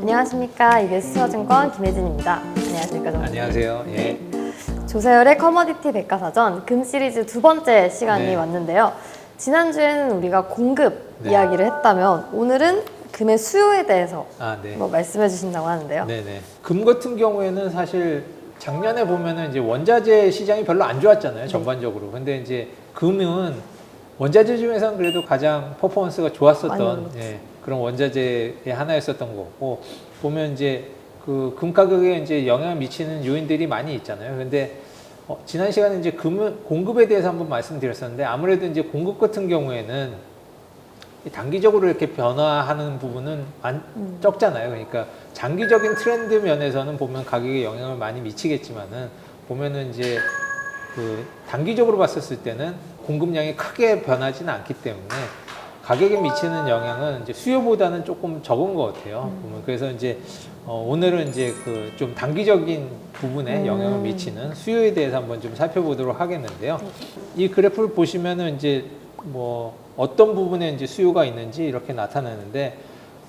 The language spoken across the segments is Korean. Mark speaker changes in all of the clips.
Speaker 1: 안녕하십니까. 이베스 투자증권 김혜진입니다. 안녕하십니까. 정말.
Speaker 2: 안녕하세요. 예.
Speaker 1: 조세열의 커머디티 백과사전 금 시리즈 두 번째 시간이
Speaker 2: 네.
Speaker 1: 왔는데요. 지난주에는 우리가 공급
Speaker 2: 네.
Speaker 1: 이야기를 했다면 오늘은 금의 수요에 대해서
Speaker 2: 네.
Speaker 1: 뭐 말씀해 주신다고 하는데요.
Speaker 2: 네네. 금 같은 경우에는 사실 작년에 보면은 이제 원자재 시장이 별로 안 좋았잖아요. 전반적으로. 근데 이제 금은 원자재 중에서는 그래도 가장 퍼포먼스가 좋았었던 그런 원자재의 하나였었던 거고, 보면 이제 그 금 가격에 이제 영향을 미치는 요인들이 많이 있잖아요. 근데 지난 시간에 이제 공급에 대해서 한번 말씀드렸었는데, 아무래도 이제 공급 같은 경우에는 단기적으로 이렇게 변화하는 부분은 적잖아요. 그러니까 장기적인 트렌드 면에서는 보면 가격에 영향을 많이 미치겠지만은, 보면은 이제 그 단기적으로 봤었을 때는 공급량이 크게 변하지는 않기 때문에 가격에 미치는 영향은 이제 수요보다는 조금 적은 것 같아요. 보면 그래서 이제 오늘은 이제 그 좀 단기적인 부분에 영향을 미치는 수요에 대해서 한번 좀 살펴보도록 하겠는데요. 이 그래프를 보시면은 이제 뭐 어떤 부분에 이제 수요가 있는지 이렇게 나타나는데,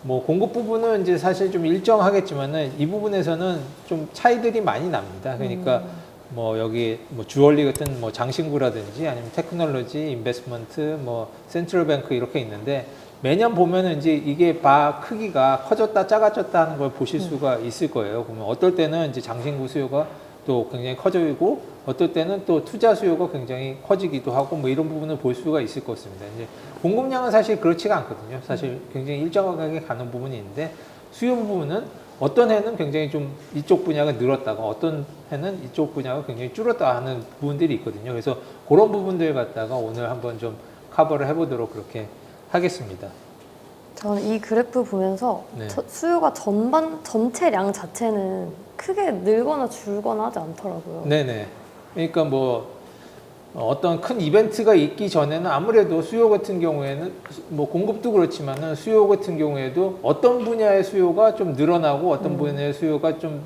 Speaker 2: 뭐 공급 부분은 이제 사실 좀 일정하겠지만은 이 부분에서는 좀 차이들이 많이 납니다. 그러니까 뭐 여기 뭐 주얼리 같은 뭐 장신구라든지 아니면 테크놀로지, 인베스트먼트, 뭐 센트럴뱅크 이렇게 있는데, 매년 보면은 이제 이게 바 크기가 커졌다 작아졌다 하는 걸 보실 수가 있을 거예요. 보면 어떨 때는 이제 장신구 수요가 또 굉장히 커지고, 어떨 때는 또 투자 수요가 굉장히 커지기도 하고, 뭐 이런 부분을 볼 수가 있을 것 같습니다. 이제 공급량은 사실 그렇지가 않거든요. 사실 굉장히 일정하게 가는 부분이 있는데, 수요 부분은 어떤 해는 굉장히 좀 이쪽 분야가 늘었다가 어떤 해는 이쪽 분야가 굉장히 줄었다 하는 부분들이 있거든요. 그래서 그런 부분들 갖다가 오늘 한번 좀 커버를 해보도록 그렇게 하겠습니다.
Speaker 1: 저는 이 그래프 보면서
Speaker 2: 네.
Speaker 1: 수요가 전체량 자체는 크게 늘거나 줄거나 하지 않더라고요.
Speaker 2: 네네. 그러니까 뭐 어떤 큰 이벤트가 있기 전에는 아무래도 수요 같은 경우에는 뭐 공급도 그렇지만은 수요 같은 경우에도 어떤 분야의 수요가 좀 늘어나고 어떤 분야의 수요가 좀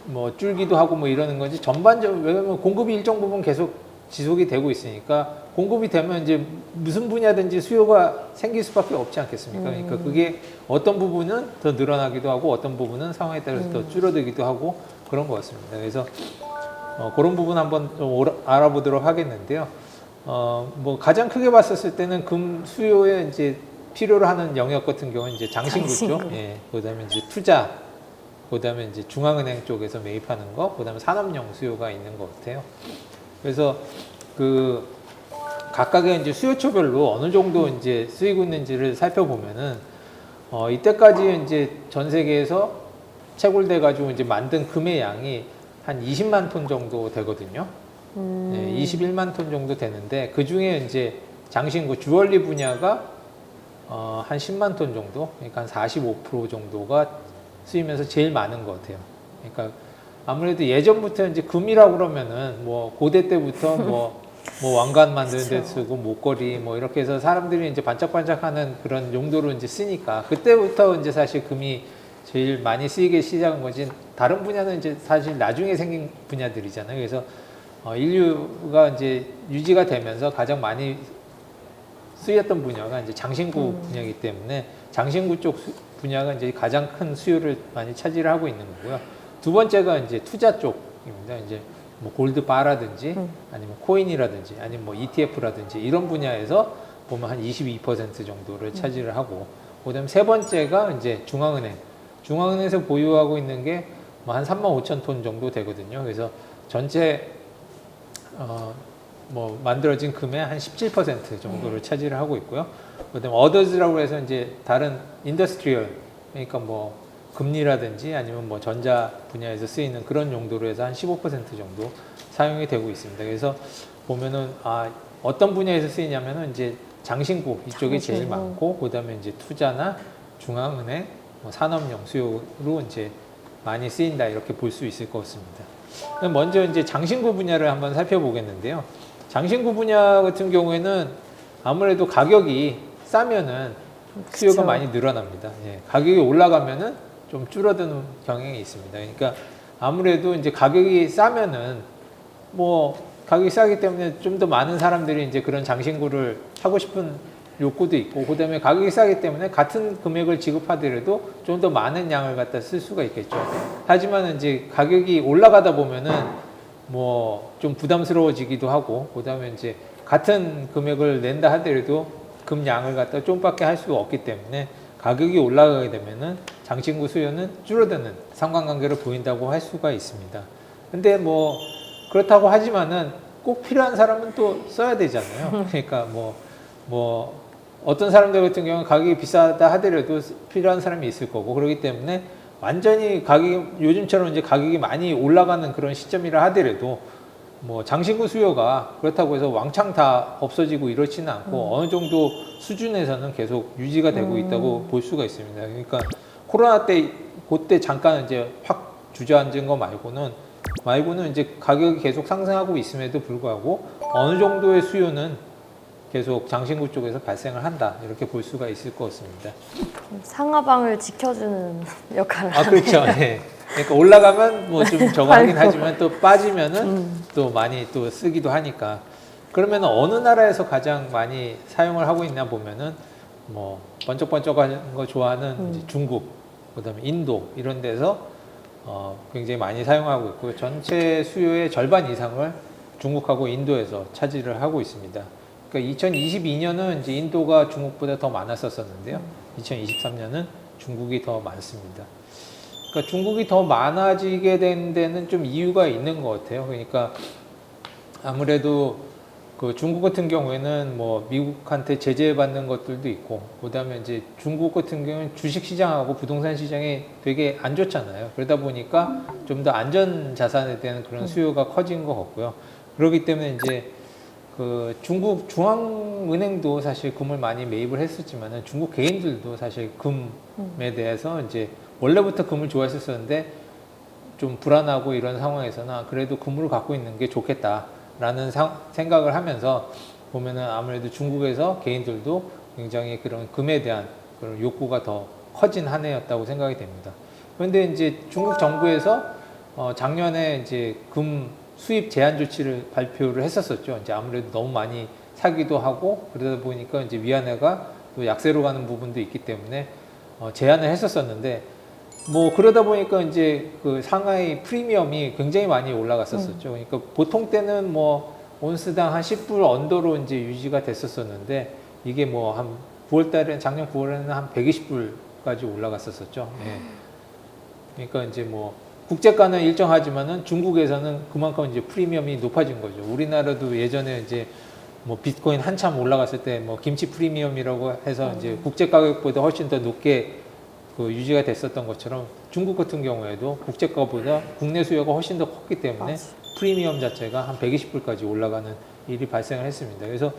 Speaker 2: 뭐 줄기도 하고 뭐 이러는 건지, 전반적으로, 왜냐면 공급이 일정 부분 계속 지속이 되고 있으니까 공급이 되면 이제 무슨 분야든지 수요가 생길 수밖에 없지 않겠습니까? 그러니까 그게 어떤 부분은 더 늘어나기도 하고 어떤 부분은 상황에 따라서 더 줄어들기도 하고 그런 것 같습니다. 그래서 그런 부분 한번 좀 알아보도록 하겠는데요. 뭐 가장 크게 봤었을 때는 금 수요에 이제 필요로 하는 영역 같은 경우는 이제 장신구 쪽, 그다음에 이제 투자, 그다음에 이제 중앙은행 쪽에서 매입하는 거, 그다음에 산업용 수요가 있는 것 같아요. 그래서 그 각각의 이제 수요처별로 어느 정도 이제 쓰이고 있는지를 살펴보면은 이때까지 이제 전 세계에서 채굴돼 가지고 이제 만든 금의 양이 한 20만 톤 정도 되거든요. 21만 톤 정도 되는데, 그 중에 이제 장신구 주얼리 분야가 한 10만 톤 정도, 그러니까 한 45% 정도가 쓰이면서 제일 많은 것 같아요. 그러니까 아무래도 예전부터 이제 금이라고 그러면은 뭐 고대 때부터 뭐 왕관 만드는 데 쓰고 목걸이 뭐 이렇게 해서 사람들이 이제 반짝반짝하는 그런 용도로 이제 쓰니까 그때부터 이제 사실 금이 제일 많이 쓰이기 시작한 거지, 다른 분야는 이제 사실 나중에 생긴 분야들이잖아요. 그래서 인류가 이제 유지가 되면서 가장 많이 쓰였던 분야가 이제 장신구 분야이기 때문에 장신구 쪽 분야가 이제 가장 큰 수요를 많이 차지를 하고 있는 거고요. 두 번째가 이제 투자 쪽입니다. 이제 뭐 골드바라든지 아니면 코인이라든지 아니면 뭐 ETF라든지 이런 분야에서 보면 한 22% 정도를 차지를 하고, 그다음에 세 번째가 이제 중앙은행에서 보유하고 있는 게 뭐 한 35,000톤 정도 되거든요. 그래서 전체 뭐 만들어진 금의 한 17% 정도를 차지를 하고 있고요. 그다음에 어더즈라고 해서 이제 다른 인더스트리얼, 그러니까 뭐 금리라든지 아니면 뭐 전자 분야에서 쓰이는 그런 용도로 해서 한 15% 정도 사용이 되고 있습니다. 그래서 보면은 어떤 분야에서 쓰이냐면은 이제 장신구 이쪽이 제일 많고, 그다음에 이제 투자나 중앙은행, 뭐 산업용 수요로 이제 많이 쓰인다, 이렇게 볼 수 있을 것 같습니다. 먼저 이제 장신구 분야를 한번 살펴보겠는데요. 장신구 분야 같은 경우에는 아무래도 가격이 싸면은 수요가 많이 늘어납니다. 가격이 올라가면은 좀 줄어드는 경향이 있습니다. 그러니까 아무래도 이제 가격이 싸면은 뭐 가격이 싸기 때문에 좀 더 많은 사람들이 이제 그런 장신구를 하고 싶은 욕구도 있고, 그다음에 가격이 싸기 때문에 같은 금액을 지급하더라도 좀 더 많은 양을 갖다 쓸 수가 있겠죠. 하지만 이제 가격이 올라가다 보면은 뭐 좀 부담스러워지기도 하고, 그다음에 이제 같은 금액을 낸다 하더라도 금양을 갖다 좀밖에 할 수가 없기 때문에 가격이 올라가게 되면은 장신구 수요는 줄어드는 상관관계를 보인다고 할 수가 있습니다. 근데 뭐 그렇다고 하지만은 꼭 필요한 사람은 또 써야 되잖아요. 그러니까 뭐 어떤 사람들 같은 경우는 가격이 비싸다 하더라도 필요한 사람이 있을 거고, 그렇기 때문에 완전히 가격이 요즘처럼 이제 가격이 많이 올라가는 그런 시점이라 하더라도 뭐 장신구 수요가 그렇다고 해서 왕창 다 없어지고 이렇지는 않고 어느 정도 수준에서는 계속 유지가 되고 있다고 볼 수가 있습니다. 그러니까 코로나 때 그때 잠깐 이제 확 주저앉은 거 말고는 이제 가격이 계속 상승하고 있음에도 불구하고 어느 정도의 수요는 계속 장신구 쪽에서 발생을 한다, 이렇게 볼 수가 있을 것 같습니다.
Speaker 1: 상하방을 지켜주는 역할을
Speaker 2: 그렇죠. 네. 그러니까 올라가면 뭐 좀 저거 하긴 하지만 또 빠지면은 또 많이 또 쓰기도 하니까. 그러면 어느 나라에서 가장 많이 사용을 하고 있나 보면은 뭐 번쩍번쩍하는 거 좋아하는 이제 중국, 그다음에 인도 이런 데서 굉장히 많이 사용하고 있고, 전체 수요의 절반 이상을 중국하고 인도에서 차지를 하고 있습니다. 그러니까 2022년은 이제 인도가 중국보다 더 많았었는데요. 2023년은 중국이 더 많습니다. 그러니까 중국이 더 많아지게 된 데는 좀 이유가 있는 것 같아요. 그러니까 아무래도 그 중국 같은 경우에는 뭐 미국한테 제재받는 것들도 있고, 그다음에 이제 중국 같은 경우는 주식 시장하고 부동산 시장이 되게 안 좋잖아요. 그러다 보니까 좀 더 안전 자산에 대한 그런 수요가 커진 것 같고요. 그렇기 때문에 이제 그 중국 중앙은행도 사실 금을 많이 매입을 했었지만은 중국 개인들도 사실 금에 대해서 이제 원래부터 금을 좋아했었는데 좀 불안하고 이런 상황에서는 그래도 금을 갖고 있는 게 좋겠다라는 생각을 하면서 보면은 아무래도 중국에서 개인들도 굉장히 그런 금에 대한 그런 욕구가 더 커진 한 해였다고 생각이 됩니다. 그런데 이제 중국 정부에서 작년에 이제 금 수입 제한 조치를 발표를 했었었죠. 이제 아무래도 너무 많이 사기도 하고 그러다 보니까 이제 위안화가 또 약세로 가는 부분도 있기 때문에 제한을 했었었는데, 뭐 그러다 보니까 이제 그 상하이 프리미엄이 굉장히 많이 올라갔었었죠. 그러니까 보통 때는 뭐 온스당 한 10불 언더로 이제 유지가 됐었었는데, 이게 뭐 한 9월 달에, 작년 9월에는 한 120불까지 올라갔었었죠. 예. 그러니까 이제 뭐 국제가는 일정하지만은 중국에서는 그만큼 이제 프리미엄이 높아진 거죠. 우리나라도 예전에 이제 뭐 비트코인 한참 올라갔을 때 뭐 김치 프리미엄이라고 해서 이제 국제 가격보다 훨씬 더 높게 그 유지가 됐었던 것처럼, 중국 같은 경우에도 국제가보다 국내 수요가 훨씬 더 컸기 때문에 프리미엄 자체가 한 120불까지 올라가는 일이 발생을 했습니다. 그래서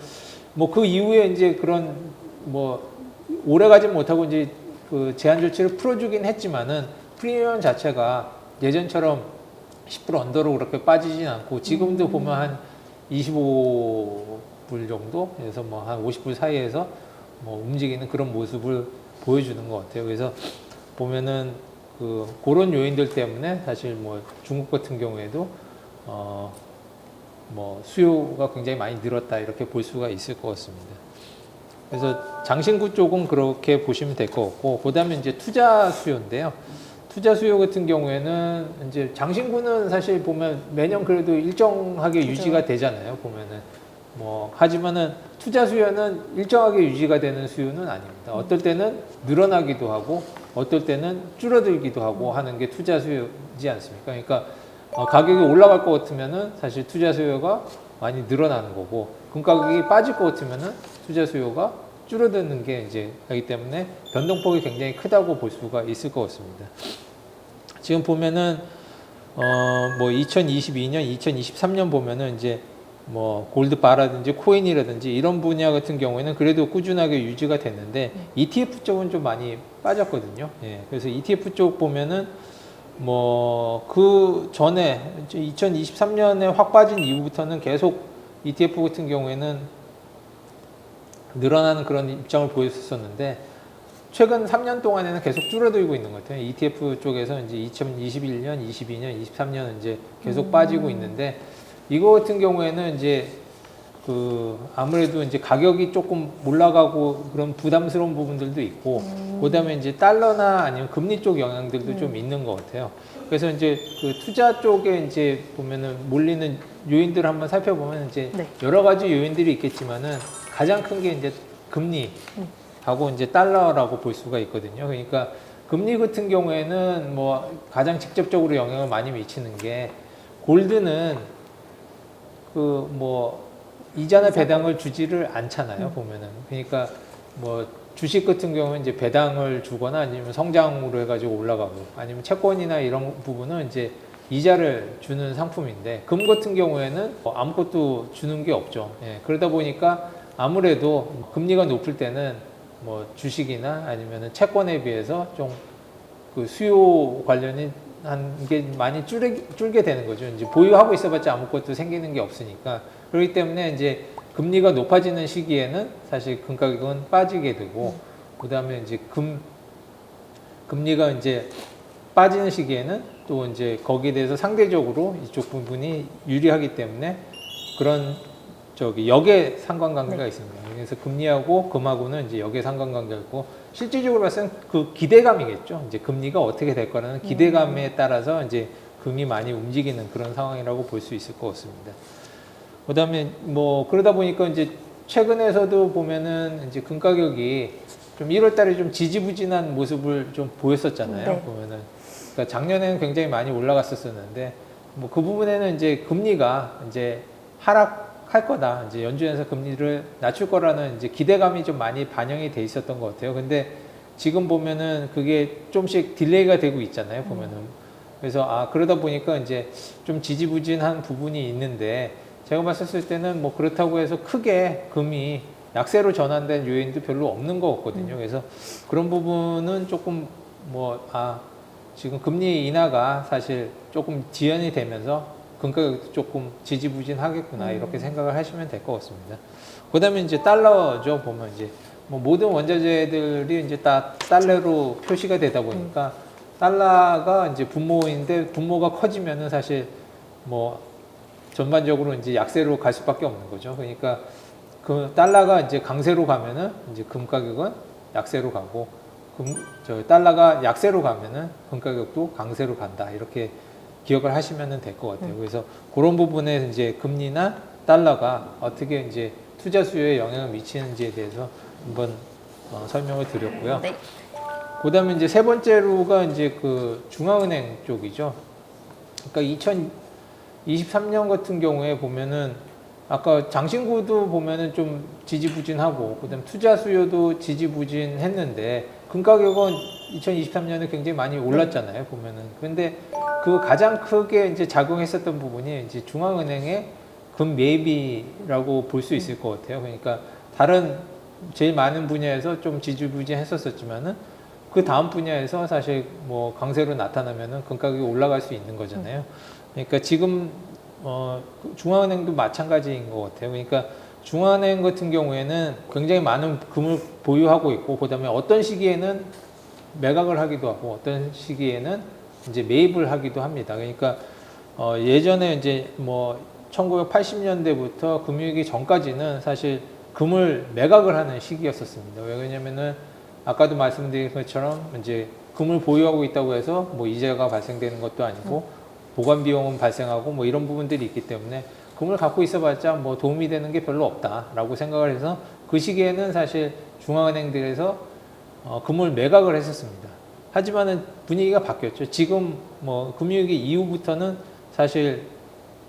Speaker 2: 뭐 그 이후에 이제 그런 뭐 오래 가지 못하고 이제 그 제한 조치를 풀어주긴 했지만은 프리미엄 자체가 예전처럼 10불 언더로 그렇게 빠지진 않고, 지금도 보면 한 25불 정도, 그래서 뭐 한 50불 사이에서 뭐 움직이는 그런 모습을 보여주는 것 같아요. 그래서 보면은 그런 요인들 때문에 사실 뭐 중국 같은 경우에도 뭐 수요가 굉장히 많이 늘었다, 이렇게 볼 수가 있을 것 같습니다. 그래서 장신구 쪽은 그렇게 보시면 될 것 같고, 그다음에 이제 투자 수요인데요. 투자 수요 같은 경우에는 이제 장신구는 사실 보면 매년 그래도 일정하게
Speaker 1: 그죠.
Speaker 2: 유지가 되잖아요. 보면은 뭐 하지만은 투자 수요는 일정하게 유지가 되는 수요는 아닙니다. 어떨 때는 늘어나기도 하고 어떨 때는 줄어들기도 하고 하는 게 투자 수요지 않습니까? 그러니까 가격이 올라갈 것 같으면은 사실 투자 수요가 많이 늘어나는 거고, 금 가격이 빠질 것 같으면은 투자 수요가 줄어드는 게 이제 하기 때문에 변동폭이 굉장히 크다고 볼 수가 있을 것 같습니다. 지금 보면은 뭐 2022년, 2023년 보면은 이제 뭐 골드바라든지 코인이라든지 이런 분야 같은 경우에는 그래도 꾸준하게 유지가 됐는데 ETF 쪽은 좀 많이 빠졌거든요. 예, 그래서 ETF 쪽 보면은 뭐 그 전에 2023년에 확 빠진 이후부터는 계속 ETF 같은 경우에는 늘어나는 그런 입장을 보였었는데, 최근 3년 동안에는 계속 줄어들고 있는 것 같아요. ETF 쪽에서 이제 2021년, 22년, 23년 이제 계속 빠지고 있는데, 이거 같은 경우에는 이제 아무래도 이제 가격이 조금 올라가고 그런 부담스러운 부분들도 있고, 그다음에 이제 달러나 아니면 금리 쪽 영향들도 좀 있는 것 같아요. 그래서 이제 그 투자 쪽에 이제 보면은 몰리는 요인들을 한번 살펴보면 이제
Speaker 1: 네.
Speaker 2: 여러 가지 요인들이 있겠지만은 가장 큰 게 이제 금리하고 이제 달러라고 볼 수가 있거든요. 그러니까 금리 같은 경우에는 뭐 가장 직접적으로 영향을 많이 미치는 게 골드는 그 뭐 이자나 배당을 주지를 않잖아요. 보면은 그러니까 뭐 주식 같은 경우는 이제 배당을 주거나 아니면 성장으로 해가지고 올라가고 아니면 채권이나 이런 부분은 이제 이자를 주는 상품인데 금 같은 경우에는 뭐 아무것도 주는 게 없죠. 예, 그러다 보니까 아무래도 금리가 높을 때는 뭐 주식이나 아니면은 채권에 비해서 좀 그 수요 관련이 한 게 많이 줄게 되는 거죠. 이제 보유하고 있어봤자 아무것도 생기는 게 없으니까. 그렇기 때문에 이제 금리가 높아지는 시기에는 사실 금 가격은 빠지게 되고, 그 다음에 이제 금리가 이제 빠지는 시기에는 또 이제 거기에 대해서 상대적으로 이쪽 부분이 유리하기 때문에 그런 역의 상관관계가 있습니다. 그래서 금리하고 금하고는 이제 역의 상관관계가 있고, 실질적으로 봤을 때는 그 기대감이겠죠. 이제 금리가 어떻게 될 거라는 기대감에 따라서 이제 금이 많이 움직이는 그런 상황이라고 볼 수 있을 것 같습니다. 그다음에 뭐 그러다 보니까 이제 최근에서도 보면은 이제 금 가격이 좀 1월 달에 좀 지지부진한 모습을 좀 보였었잖아요.
Speaker 1: 네.
Speaker 2: 보면은 그러니까 작년에는 굉장히 많이 올라갔었는데 뭐 그 부분에는 이제 금리가 이제 하락할 거다. 이제 연준에서 금리를 낮출 거라는 이제 기대감이 좀 많이 반영이 돼 있었던 것 같아요. 근데 지금 보면은 그게 좀씩 딜레이가 되고 있잖아요. 보면은 그래서 그러다 보니까 이제 좀 지지부진한 부분이 있는데 제가 봤을 때는 뭐 그렇다고 해서 크게 금이 약세로 전환된 요인도 별로 없는 것 같거든요. 그래서 그런 부분은 조금 지금 금리 인하가 사실 조금 지연이 되면서 금 가격도 조금 지지부진하겠구나 이렇게 생각을 하시면 될 것 같습니다. 그다음에 이제 달러죠. 보면 이제 뭐 모든 원자재들이 이제 다 달러로 표시가 되다 보니까 달러가 이제 분모인데 분모가 커지면은 사실 뭐 전반적으로 이제 약세로 갈 수밖에 없는 거죠. 그러니까 그 달러가 이제 강세로 가면은 이제 금 가격은 약세로 가고 달러가 약세로 가면은 금 가격도 강세로 간다. 이렇게 기억을 하시면 될 것 같아요. 그래서 그런 부분에 이제 금리나 달러가 어떻게 이제 투자 수요에 영향을 미치는지에 대해서 한번 설명을 드렸고요.
Speaker 1: 네.
Speaker 2: 그다음에 이제 세 번째로가 이제 그 중앙은행 쪽이죠. 그러니까 2023년 같은 경우에 보면은 아까 장신구도 보면은 좀 지지부진하고 그다음 투자 수요도 지지부진했는데 금 가격은 2023년에 굉장히 많이 올랐잖아요. 보면은 그런데 그 가장 크게 이제 작용했었던 부분이 이제 중앙은행의 금 매입이라고 볼 수 있을 것 같아요. 그러니까 다른 제일 많은 분야에서 좀 지지부진했었지만은 그 다음 분야에서 사실 뭐 강세로 나타나면은 금 가격이 올라갈 수 있는 거잖아요. 그러니까 지금 중앙은행도 마찬가지인 것 같아요. 그러니까 중앙은행 같은 경우에는 굉장히 많은 금을 보유하고 있고, 그다음에 어떤 시기에는 매각을 하기도 하고, 어떤 시기에는 이제 매입을 하기도 합니다. 그러니까 예전에 이제 뭐 1980년대부터 금융위기 전까지는 사실 금을 매각을 하는 시기였었습니다. 왜냐면은 아까도 말씀드린 것처럼 이제 금을 보유하고 있다고 해서 뭐 이자가 발생되는 것도 아니고 보관 비용은 발생하고 뭐 이런 부분들이 있기 때문에 금을 갖고 있어봤자 뭐 도움이 되는 게 별로 없다라고 생각을 해서 그 시기에는 사실 중앙은행들에서 금을 매각을 했었습니다. 하지만은 분위기가 바뀌었죠. 지금 뭐 금융위기 이후부터는 사실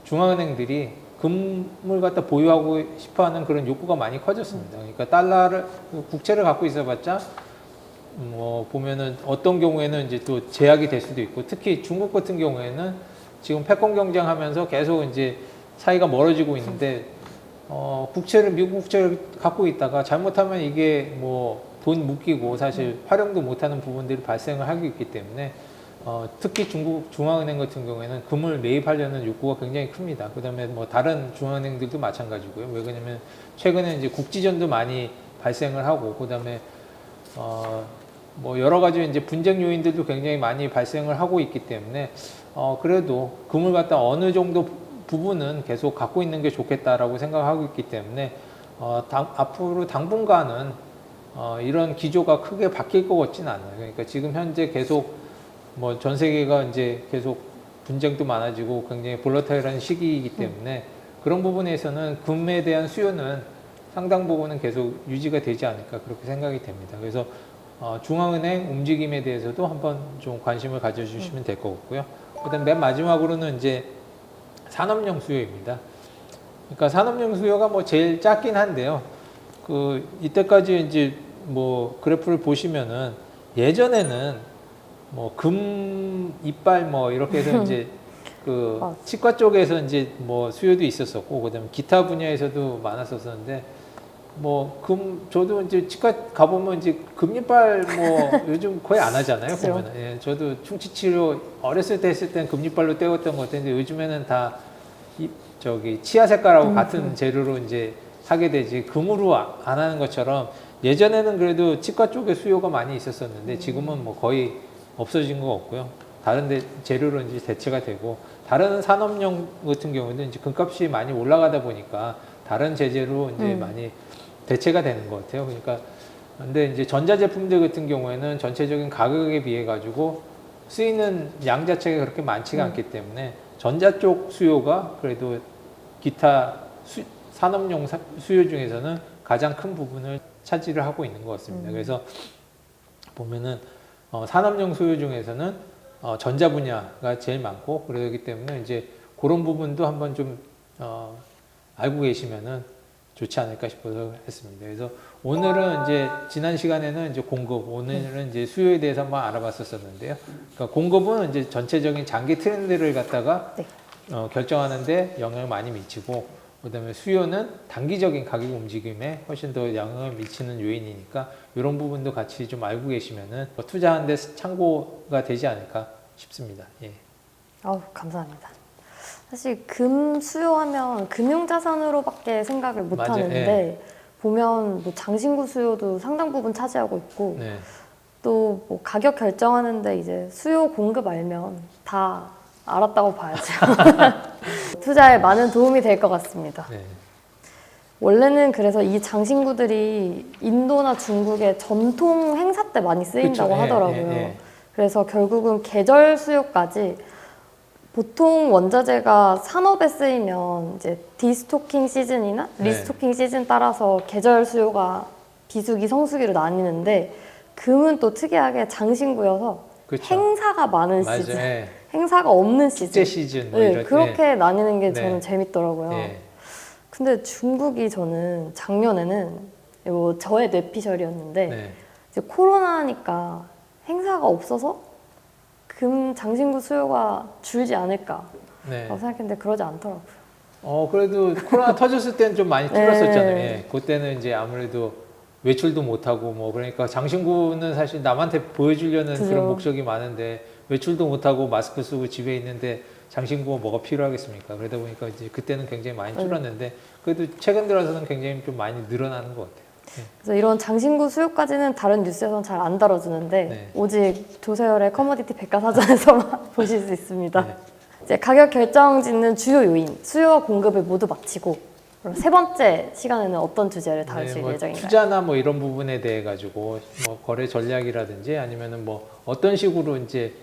Speaker 2: 중앙은행들이 금을 갖다 보유하고 싶어하는 그런 욕구가 많이 커졌습니다. 그러니까 국채를 갖고 있어봤자 뭐 보면은 어떤 경우에는 이제 또 제약이 될 수도 있고, 특히 중국 같은 경우에는 지금 패권 경쟁하면서 계속 이제 사이가 멀어지고 있는데 미국 국채를 갖고 있다가 잘못하면 이게 뭐 돈 묶이고 사실 활용도 못하는 부분들이 발생을 하고 있기 때문에 특히 중국 중앙은행 같은 경우에는 금을 매입하려는 욕구가 굉장히 큽니다. 그다음에 뭐 다른 중앙은행들도 마찬가지고요. 왜 그러냐면 최근에 이제 국지전도 많이 발생을 하고, 그다음에 뭐 여러 가지 이제 분쟁 요인들도 굉장히 많이 발생을 하고 있기 때문에 그래도 금을 갖다 어느 정도 부분은 계속 갖고 있는 게 좋겠다라고 생각하고 있기 때문에 앞으로 당분간은 이런 기조가 크게 바뀔 것 같지는 않아요. 그러니까 지금 현재 계속 뭐 전 세계가 이제 계속 분쟁도 많아지고 굉장히 볼러타일한 시기이기 때문에 그런 부분에서는 금에 대한 수요는 상당 부분은 계속 유지가 되지 않을까 그렇게 생각이 됩니다. 그래서 중앙은행 움직임에 대해서도 한번 좀 관심을 가져주시면 될 것 같고요. 그다음 맨 마지막으로는 이제 산업용 수요입니다. 그러니까 산업용 수요가 뭐 제일 작긴 한데요. 이때까지 이제 뭐 그래프를 보시면은 예전에는 뭐 금 이빨 뭐 이렇게 해서 이제 치과 쪽에서 이제 뭐 수요도 있었었고 그다음에 기타 분야에서도 많았었는데 저도 이제 치과 가보면 이제 금이빨 뭐 요즘 거의 안 하잖아요. 보면은. 예, 저도 충치 치료 어렸을 때 했을 땐 금이빨로 때웠던 것 같은데 요즘에는 다 치아 색깔하고 같은 재료로 이제 하게 되지 금으로 안 하는 것처럼 예전에는 그래도 치과 쪽에 수요가 많이 있었었는데 지금은 뭐 거의 없어진 것 같고요. 다른 재료로 이제 대체가 되고 다른 산업용 같은 경우는 이제 금값이 많이 올라가다 보니까 다른 제재로 이제 많이 대체가 되는 것 같아요. 그러니까 근데 이제 전자제품들 같은 경우에는 전체적인 가격에 비해 가지고 쓰이는 양 자체가 그렇게 많지가 않기 때문에 전자 쪽 수요가 그래도 기타 산업용 수요 중에서는 가장 큰 부분을 차지를 하고 있는 것 같습니다. 그래서 보면은 산업용 수요 중에서는 전자 분야가 제일 많고 그러기 때문에 이제 그런 부분도 한번 좀 알고 계시면은 좋지 않을까 싶어서 했습니다. 그래서 오늘은 이제 지난 시간에는 이제 공급, 오늘은 이제 수요에 대해서 한번 알아봤었는데요. 그러니까 공급은 이제 전체적인 장기 트렌드를 갖다가 결정하는데 영향을 많이 미치고, 그다음에 수요는 단기적인 가격 움직임에 훨씬 더 영향을 미치는 요인이니까 이런 부분도 같이 좀 알고 계시면은 투자하는 데 참고가 되지 않을까 싶습니다. 예.
Speaker 1: 감사합니다. 사실 금 수요하면 금융자산으로밖에 생각을 못
Speaker 2: 맞아요.
Speaker 1: 하는데 보면 뭐 장신구 수요도 상당 부분 차지하고 있고 또 뭐 가격 결정하는데 이제 수요 공급 알면 다 알았다고 봐야죠. 투자에 많은 도움이 될 것 같습니다. 원래는 그래서 이 장신구들이 인도나 중국의 전통 행사 때 많이 쓰인다고 하더라고요. 그래서 결국은 계절 수요까지 보통 원자재가 산업에 쓰이면 이제 디스토킹 시즌이나 리스토킹 시즌 따라서 계절 수요가 비수기, 성수기로 나뉘는데 금은 또 특이하게 장신구여서 행사가 많은 시즌, 행사가 없는 시즌,
Speaker 2: 축제 시즌 뭐 이런,
Speaker 1: 그렇게 나뉘는 게 저는 재밌더라고요. 근데 중국이 저는 작년에는 저의 뇌피셜이었는데 이제 코로나니까 행사가 없어서 금 장신구 수요가 줄지 않을까 생각했는데 그러지 않더라고요.
Speaker 2: 그래도 코로나 터졌을 때는 좀 많이 줄었었잖아요. 그때는 이제 아무래도 외출도 못하고 뭐 그러니까 장신구는 사실 남한테 보여주려는 그런 목적이 많은데 외출도 못하고 마스크 쓰고 집에 있는데 장신구가 뭐가 필요하겠습니까? 그러다 보니까 이제 그때는 굉장히 많이 줄었는데 그래도 최근 들어서는 굉장히 좀 많이 늘어나는 것 같아요.
Speaker 1: 그래서 이런 장신구 수요까지는 다른 뉴스에서는 잘 안 다뤄주는데 오직 조세열의 커머디티 백과사전에서만 보실 수 있습니다. 이제 가격 결정 짓는 주요 요인, 수요와 공급을 모두 마치고 그럼 세 번째 시간에는 어떤 주제를 다루실 예정인가요?
Speaker 2: 투자나 뭐 이런 부분에 대해 가지고 뭐 거래 전략이라든지 아니면은 뭐 어떤 식으로 이제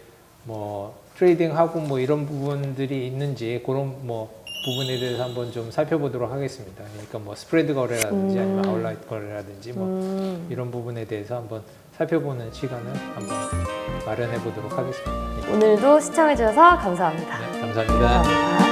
Speaker 2: 뭐 트레이딩하고 뭐 이런 부분들이 있는지 그런 뭐 부분에 대해서 한번 좀 살펴보도록 하겠습니다. 그러니까 뭐 스프레드 거래라든지 아니면 아웃라이트 거래라든지 뭐 이런 부분에 대해서 한번 살펴보는 시간을 한번 마련해 보도록 하겠습니다.
Speaker 1: 오늘도 시청해 주셔서 감사합니다.
Speaker 2: 감사합니다.
Speaker 1: 감사합니다.